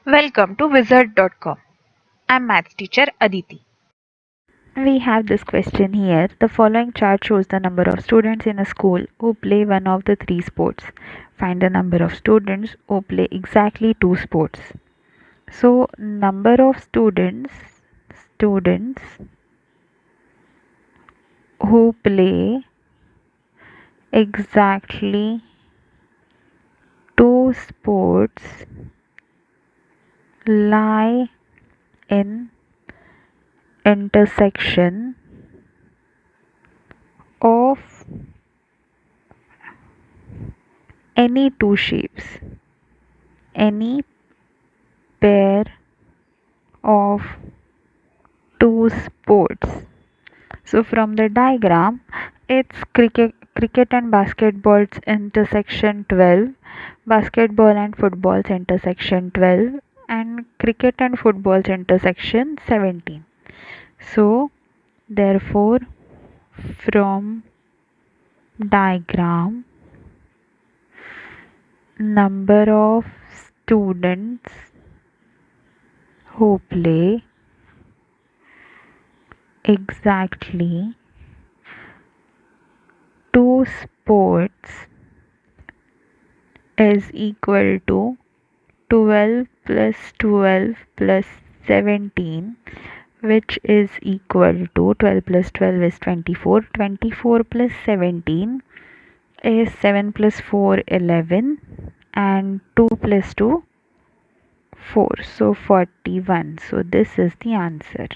Welcome to wizard.com. I'm maths teacher Aditi. We have this question here. The following chart shows the number of students in a school who play one of the three sports. Find the number of students who play exactly two sports. So, number of students who play exactly two sports lie in intersection of any two shapes, any pair of two sports. So from the diagram, it's cricket and basketball's intersection 12, basketball and football's intersection 12, and cricket and football's intersection 17. So therefore from diagram, number of students who play exactly two sports is equal to 12 plus 12 plus 17, which is equal to 12 plus 12 is 24. 24 plus 17 is 7 plus 4 11, and 2 plus 2 4, so 41. So this is the answer.